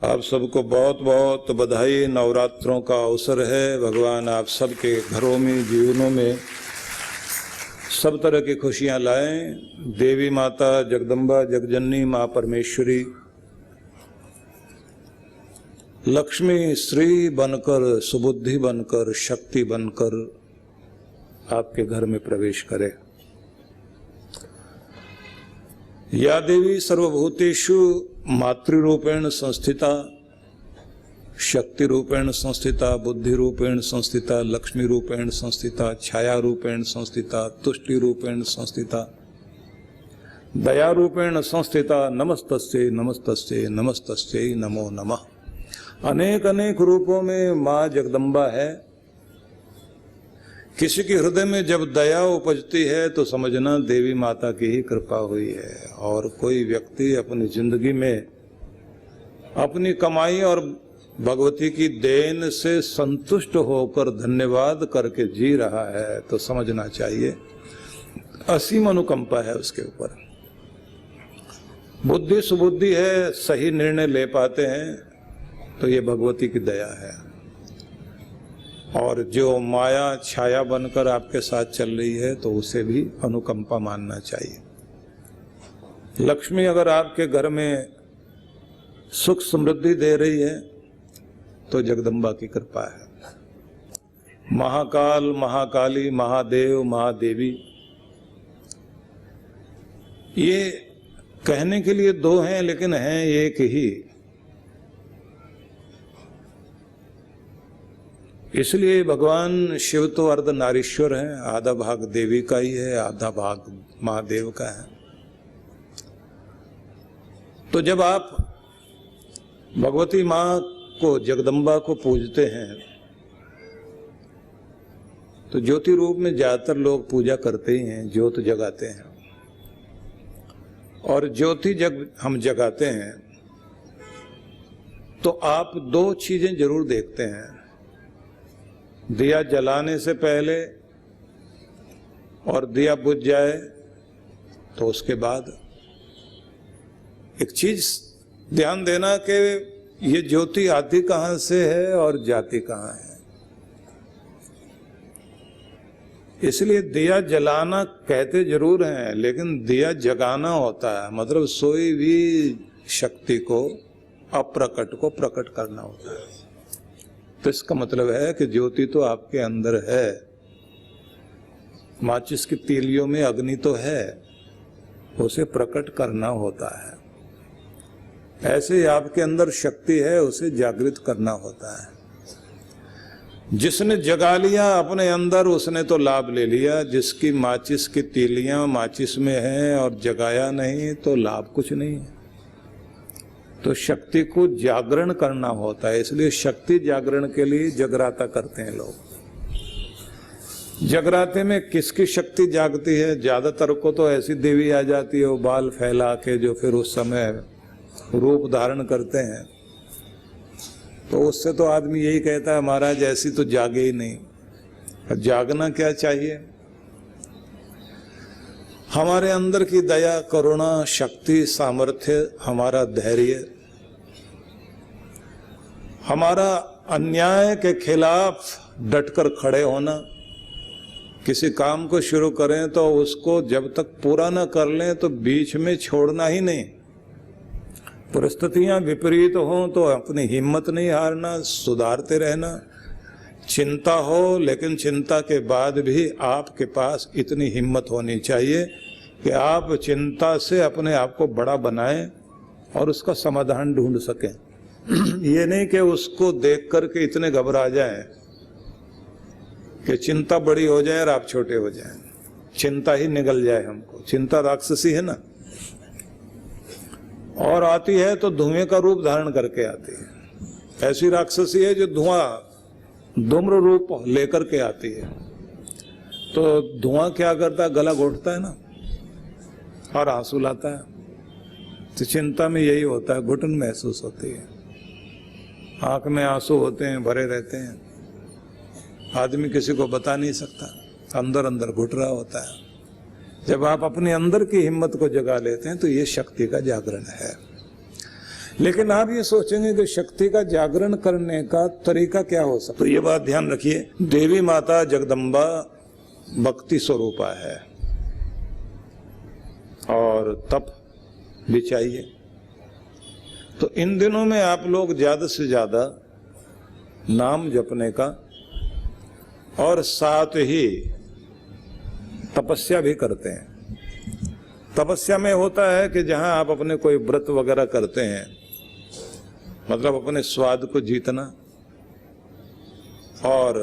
आप सबको बहुत बहुत बधाई। नवरात्रों का अवसर है। भगवान आप सबके घरों में, जीवनों में सब तरह की खुशियां लाएं। देवी माता जगदम्बा, जगजननी माँ परमेश्वरी लक्ष्मी श्री बनकर, सुबुद्धि बनकर, शक्ति बनकर आपके घर में प्रवेश करे। या देवी सर्वभूतेषु मातृरूपेण संस्थिता, शक्ति रूपेण संस्थिता, बुद्धि रूपेण संस्थिता, लक्ष्मी रूपेण संस्थिता, छाया रूपेण संस्थिता, तुष्टि रूपेण संस्थिता, दया रूपेण संस्थिता। नमस्तस्यै नमस्तस्यै नमस्तस्यै नमो नमः। अनेक अनेक रूपों में माँ जगदम्बा है। किसी के हृदय में जब दया उपजती है तो समझना देवी माता की ही कृपा हुई है। और कोई व्यक्ति अपनी जिंदगी में अपनी कमाई और भगवती की देन से संतुष्ट होकर धन्यवाद करके जी रहा है तो समझना चाहिए असीम अनुकंपा है उसके ऊपर। बुद्धि सुबुद्धि है, सही निर्णय ले पाते हैं तो ये भगवती की दया है। और जो माया छाया बनकर आपके साथ चल रही है तो उसे भी अनुकंपा मानना चाहिए। लक्ष्मी अगर आपके घर में सुख समृद्धि दे रही है तो जगदम्बा की कृपा है। महाकाल, महाकाली, महादेव, महादेवी ये कहने के लिए दो हैं लेकिन हैं एक ही। इसलिए भगवान शिव तो अर्धनारीश्वर है, आधा भाग देवी का ही है, आधा भाग महादेव का है। तो जब आप भगवती माँ को, जगदम्बा को पूजते हैं तो ज्योति रूप में ज्यादातर लोग पूजा करते ही हैं, ज्योत जगाते हैं। और ज्योति जब हम जगाते हैं तो आप दो चीजें जरूर देखते हैं। दिया जलाने से पहले और दिया बुझ जाए तो उसके बाद एक चीज ध्यान देना कि ये ज्योति आती कहां से है और जाती कहां है। इसलिए दिया जलाना कहते जरूर हैं लेकिन दिया जगाना होता है, मतलब सोई हुई शक्ति को, अप्रकट को प्रकट करना होता है। तो इसका मतलब है कि ज्योति तो आपके अंदर है, माचिस की तीलियों में अग्नि तो है, उसे प्रकट करना होता है। ऐसे ही आपके अंदर शक्ति है, उसे जागृत करना होता है। जिसने जगा लिया अपने अंदर उसने तो लाभ ले लिया, जिसकी माचिस की तीलियां माचिस में हैं और जगाया नहीं तो लाभ कुछ नहीं है। तो शक्ति को जागरण करना होता है, इसलिए शक्ति जागरण के लिए जगराता करते हैं लोग। जगराते में किसकी शक्ति जागती है? ज्यादातर को तो ऐसी देवी आ जाती है वो बाल फैला के, जो फिर उस समय रूप धारण करते हैं। तो उससे तो आदमी यही कहता है महाराज ऐसी तो जागे ही नहीं। जागना क्या चाहिए? हमारे अंदर की दया, करुणा, शक्ति, सामर्थ्य, हमारा धैर्य, हमारा अन्याय के खिलाफ डटकर खड़े होना। किसी काम को शुरू करें तो उसको जब तक पूरा न कर लें तो बीच में छोड़ना ही नहीं। परिस्थितियां विपरीत हों तो अपनी हिम्मत नहीं हारना, सुधारते रहना। चिंता हो लेकिन चिंता के बाद भी आपके पास इतनी हिम्मत होनी चाहिए कि आप चिंता से अपने आप को बड़ा बनाएं और उसका समाधान ढूंढ सकें। ये नहीं कि उसको देख करके इतने घबरा जाएं कि चिंता बड़ी हो जाए और आप छोटे हो जाएं, चिंता ही निगल जाए हमको। चिंता राक्षसी है ना, और आती है तो धुएं का रूप धारण करके आती है। ऐसी राक्षसी है जो धूम्र रूप लेकर के आती है। तो धुआं क्या करता है? गला घोटता है ना और आंसू लाता है। तो चिंता में यही होता है, घुटन महसूस होती है, आंख में आंसू होते हैं, भरे रहते हैं। आदमी किसी को बता नहीं सकता, अंदर अंदर घुट रहा होता है। जब आप अपने अंदर की हिम्मत को जगा लेते हैं तो ये शक्ति का जागरण है। लेकिन आप ये सोचेंगे कि शक्ति का जागरण करने का तरीका क्या हो सकता है। तो ये बात ध्यान रखिए, देवी माता जगदम्बा भक्ति स्वरूपा है और तप भी चाहिए। तो इन दिनों में आप लोग ज्यादा से ज्यादा नाम जपने का और साथ ही तपस्या भी करते हैं। तपस्या में होता है कि जहां आप अपने कोई व्रत वगैरह करते हैं, मतलब अपने स्वाद को जीतना और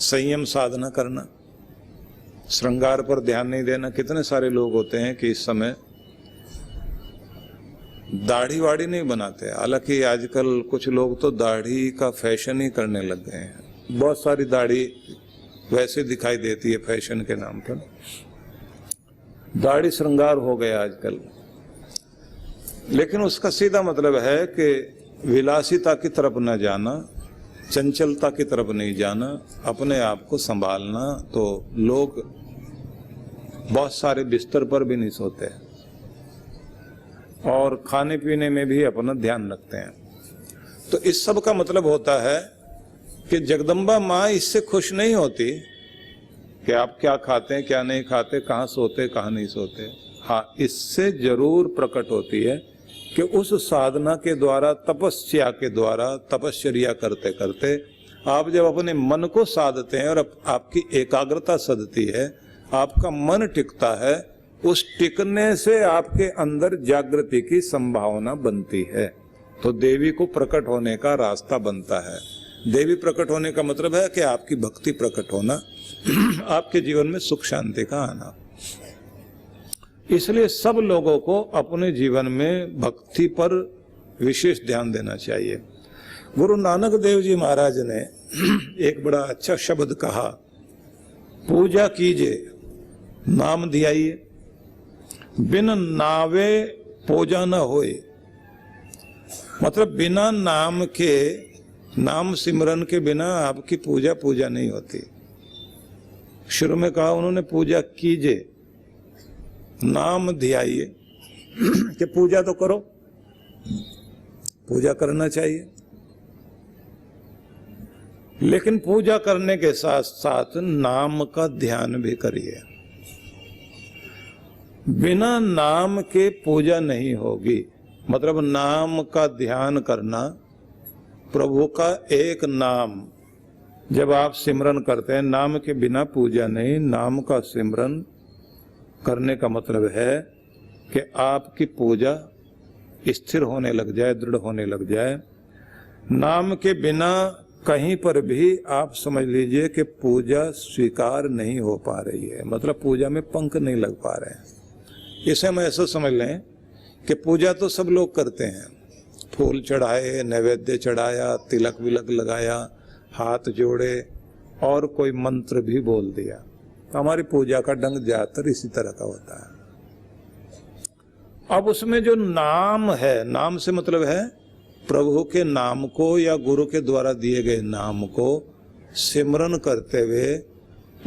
संयम साधना करना, श्रृंगार पर ध्यान नहीं देना। कितने सारे लोग होते हैं कि इस समय दाढ़ी वाड़ी नहीं बनाते, हालांकि आजकल कुछ लोग तो दाढ़ी का फैशन ही करने लग गए हैं। बहुत सारी दाढ़ी वैसे दिखाई देती है फैशन के नाम पर, दाढ़ी श्रृंगार हो गया आजकल। लेकिन उसका सीधा मतलब है कि विलासिता की तरफ न जाना, चंचलता की तरफ नहीं जाना, अपने आप को संभालना। तो लोग बहुत सारे बिस्तर पर भी नहीं सोते और खाने पीने में भी अपना ध्यान रखते हैं। तो इस सब का मतलब होता है कि जगदम्बा माँ इससे खुश नहीं होती कि आप क्या खाते हैं क्या नहीं खाते, कहाँ सोते कहाँ नहीं सोते। हाँ, इससे जरूर प्रकट होती है कि उस साधना के द्वारा, तपस्या के द्वारा, तपश्चर्या करते करते आप जब अपने मन को साधते हैं और आपकी एकाग्रता सधती है, आपका मन टिकता है, उस टिकने से आपके अंदर जागृति की संभावना बनती है। तो देवी को प्रकट होने का रास्ता बनता है। देवी प्रकट होने का मतलब है कि आपकी भक्ति प्रकट होना, आपके जीवन में सुख शांति का आना। इसलिए सब लोगों को अपने जीवन में भक्ति पर विशेष ध्यान देना चाहिए। गुरु नानक देव जी महाराज ने एक बड़ा अच्छा शब्द कहा, पूजा कीजिए नाम धियाइए, बिन नावे पूजा न होए। मतलब बिना नाम के, नाम सिमरन के बिना आपकी पूजा पूजा नहीं होती। शुरू में कहा उन्होंने पूजा कीजिए, नाम धियाइए कि पूजा तो करो, पूजा करना चाहिए, लेकिन पूजा करने के साथ साथ नाम का ध्यान भी करिए। बिना नाम के पूजा नहीं होगी। मतलब नाम का ध्यान करना, प्रभु का एक नाम जब आप सिमरन करते हैं, नाम के बिना पूजा नहीं। नाम का सिमरन करने का मतलब है कि आपकी पूजा स्थिर होने लग जाए, दृढ़ होने लग जाए। नाम के बिना कहीं पर भी आप समझ लीजिए कि पूजा स्वीकार नहीं हो पा रही है, मतलब पूजा में पंख नहीं लग पा रहे हैं। इसे हम ऐसा समझ लें कि पूजा तो सब लोग करते हैं, फूल चढ़ाए, नैवेद्य चढ़ाया, तिलक विलक लगाया, हाथ जोड़े और कोई मंत्र भी बोल दिया। तो हमारी पूजा का ढंग ज्यादातर इसी तरह का होता है। अब उसमें जो नाम है, नाम से मतलब है प्रभु के नाम को या गुरु के द्वारा दिए गए नाम को सिमरन करते हुए,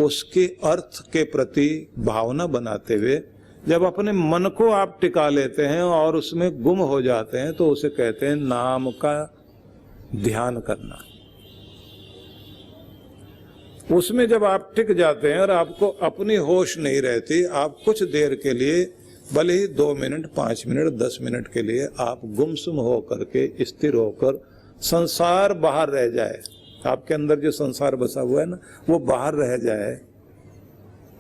उसके अर्थ के प्रति भावना बनाते हुए जब अपने मन को आप टिका लेते हैं और उसमें गुम हो जाते हैं, तो उसे कहते हैं नाम का ध्यान करना। उसमें जब आप टिक जाते हैं और आपको अपनी होश नहीं रहती, आप कुछ देर के लिए, भले ही 2 मिनट, 5 मिनट, 10 मिनट के लिए आप गुमसुम हो करके, स्थिर होकर, संसार बाहर रह जाए, आपके अंदर जो संसार बसा हुआ है ना, वो बाहर रह जाए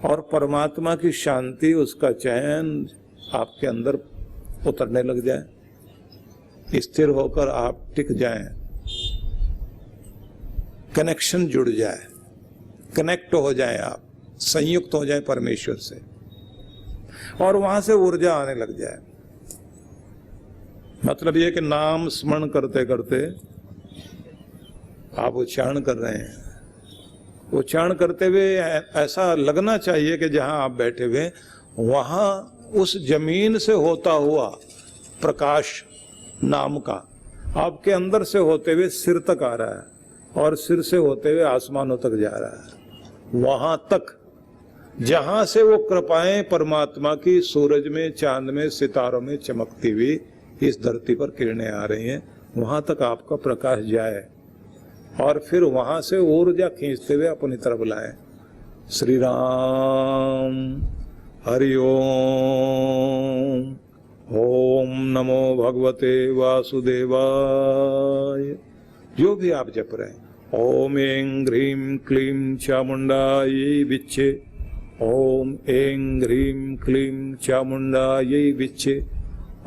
और परमात्मा की शांति, उसका चैन आपके अंदर उतरने लग जाए, स्थिर होकर आप टिक जाएं, कनेक्शन जुड़ जाए, कनेक्ट हो जाए, आप संयुक्त हो जाए परमेश्वर से और वहां से ऊर्जा आने लग जाए। मतलब ये कि नाम स्मरण करते करते आप उच्चारण कर रहे हैं, उच्चारण करते हुए ऐसा लगना चाहिए कि जहां आप बैठे हुए वहां उस जमीन से होता हुआ प्रकाश नाम का आपके अंदर से होते हुए सिर तक आ रहा है और सिर से होते हुए आसमानों तक जा रहा है। वहां तक जहां से वो कृपाएं परमात्मा की सूरज में, चांद में, सितारों में चमकती हुई इस धरती पर किरणें आ रही हैं, वहां तक आपका प्रकाश जाए और फिर वहां से ऊर्जा खींचते हुए अपनी तरफ लाए। श्री राम हरि ओम। ओम नमो भगवते वासुदेवाय। जो भी आप जप रहे हैं, ओम ऐं ह्रीं क्लीं चामुंडायै विच्चे, ओम ऐं ह्रीं क्लीं चामुंडायै विच्चे,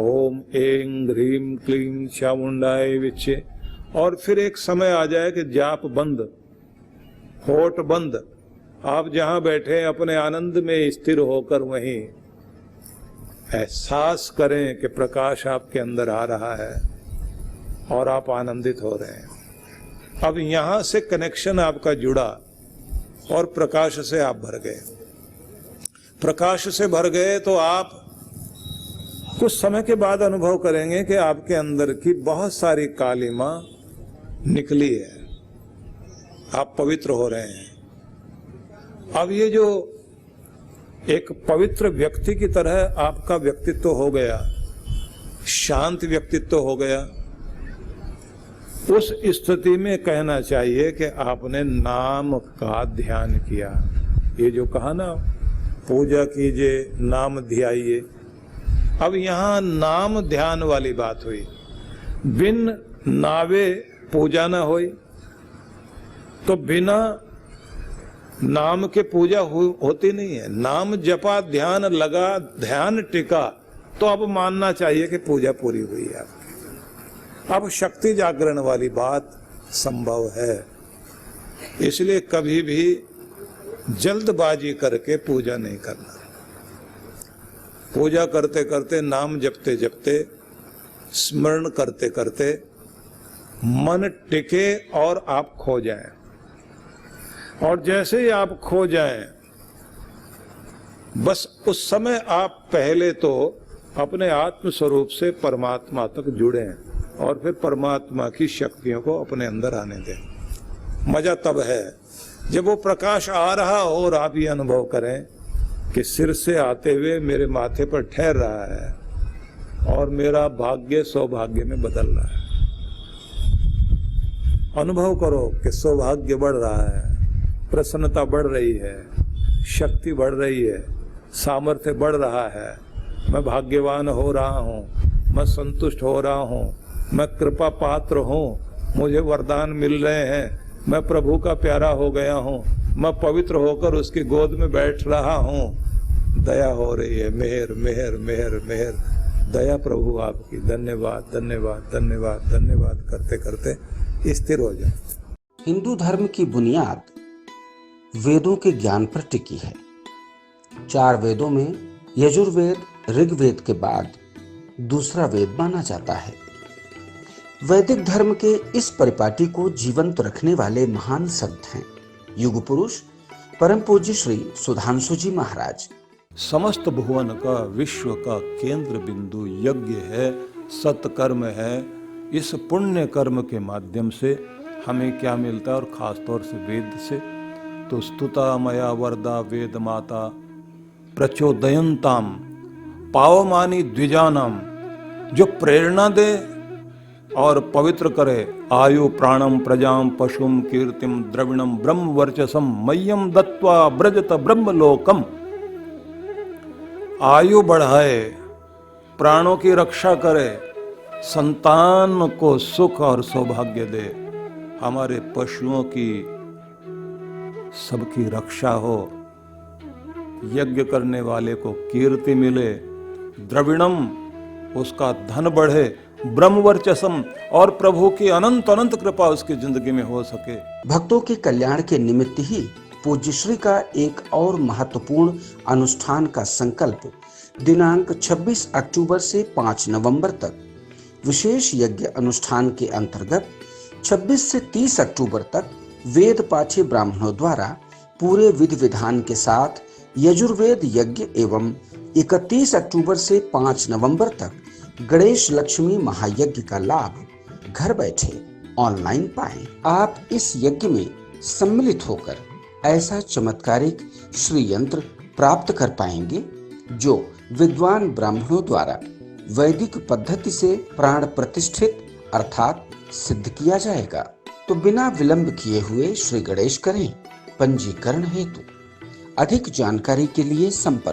ओम ऐं ह्रीं क्लीं चामुंडायै विच्चे। और फिर एक समय आ जाए कि जाप बंद, होठ बंद, आप जहां बैठे अपने आनंद में स्थिर होकर वहीं एहसास करें कि प्रकाश आपके अंदर आ रहा है और आप आनंदित हो रहे हैं। अब यहां से कनेक्शन आपका जुड़ा और प्रकाश से आप भर गए। प्रकाश से भर गए तो आप कुछ समय के बाद अनुभव करेंगे कि आपके अंदर की बहुत सारी कालिमा निकली है, आप पवित्र हो रहे हैं। अब ये जो एक पवित्र व्यक्ति की तरह आपका व्यक्तित्व हो गया, शांत व्यक्तित्व हो गया, उस स्थिति में कहना चाहिए कि आपने नाम का ध्यान किया। ये जो कहा ना, पूजा कीजिए नाम ध्याइए, अब यहां नाम ध्यान वाली बात हुई। बिन नावे पूजा ना होई, तो बिना नाम के पूजा होती नहीं है। नाम जपा, ध्यान लगा, ध्यान टिका, तो अब मानना चाहिए कि पूजा पूरी हुई है आपकी। अब शक्ति जागरण वाली बात संभव है। इसलिए कभी भी जल्दबाजी करके पूजा नहीं करना। पूजा करते करते, नाम जपते जपते, स्मरण करते करते मन टिके और आप खो जाएं। और जैसे ही आप खो जाएं, बस उस समय आप पहले तो अपने आत्म स्वरूप से परमात्मा तक जुड़ें और फिर परमात्मा की शक्तियों को अपने अंदर आने दें। मजा तब है जब वो प्रकाश आ रहा हो और आप ये अनुभव करें कि सिर से आते हुए मेरे माथे पर ठहर रहा है और मेरा भाग्य सौभाग्य में बदल रहा है। अनुभव करो कि सौभाग्य बढ़ रहा है, प्रसन्नता बढ़ रही है, शक्ति बढ़ रही है, सामर्थ्य बढ़ रहा है, मैं भाग्यवान हो रहा हूँ, मैं संतुष्ट हो रहा हूँ, मैं कृपा पात्र हूँ, मुझे वरदान मिल रहे हैं, मैं प्रभु का प्यारा हो गया हूँ, मैं पवित्र होकर उसकी गोद में बैठ रहा हूँ। दया हो रही है, मेहर मेहर मेहर मेहर, दया प्रभु आपकी, धन्यवाद धन्यवाद धन्यवाद धन्यवाद करते करते स्थिर हो जाए। हिंदू धर्म की बुनियाद वेदों के ज्ञान पर टिकी है। 4 वेदों में यजुर्वेद ऋग्वेद के बाद दूसरा वेद माना जाता है। वैदिक धर्म के इस परिपाटी को जीवंत रखने वाले महान संत हैं युग पुरुष परम पूज्य श्री सुधांशु जी महाराज। समस्त भुवन का, विश्व का केंद्र बिंदु यज्ञ है, सत्कर्म है। इस पुण्य कर्म के माध्यम से हमें क्या मिलता है, और खास तौर से वेद से, तो स्तुता मया वरदा वेद माता प्रचोदयंताम पावमानी द्विजानाम, जो प्रेरणा दे और पवित्र करे। आयु प्राणम प्रजाम पशुम कीर्तिम द्रविणम ब्रह्म वर्चसम मह्यम दत्वा ब्रजत ब्रह्मलोकम। आयु बढ़ाए, प्राणों की रक्षा करे, संतान को सुख और सौभाग्य दे, हमारे पशुओं की सबकी रक्षा हो, यज्ञ करने वाले को कीर्ति मिले, द्रविणम उसका धन बढ़े, ब्रह्मवर्चसम और प्रभु की अनंत अनंत कृपा उसकी जिंदगी में हो सके। भक्तों के कल्याण के निमित्त ही पूज्य श्री का एक और महत्वपूर्ण अनुष्ठान का संकल्प दिनांक 26 अक्टूबर से 5 नवंबर तक विशेष यज्ञ अनुष्ठान के अंतर्गत 26 से 30 अक्टूबर तक वेद पाठी ब्राह्मणों द्वारा पूरे विधि विधान के साथ यजुर्वेद यज्ञ एवं 31 अक्टूबर से 5 नवंबर तक गणेश लक्ष्मी महायज्ञ का लाभ घर बैठे ऑनलाइन पाएं। आप इस यज्ञ में सम्मिलित होकर ऐसा चमत्कारिक श्री यंत्र प्राप्त कर पाएंगे जो विद्वान ब्राह्मणों द्वारा वैदिक पद्धति से प्राण प्रतिष्ठित अर्थात सिद्ध किया जाएगा। तो बिना विलंब किए हुए श्री गणेश करें पंजीकरण हेतु। अधिक जानकारी के लिए संपर्क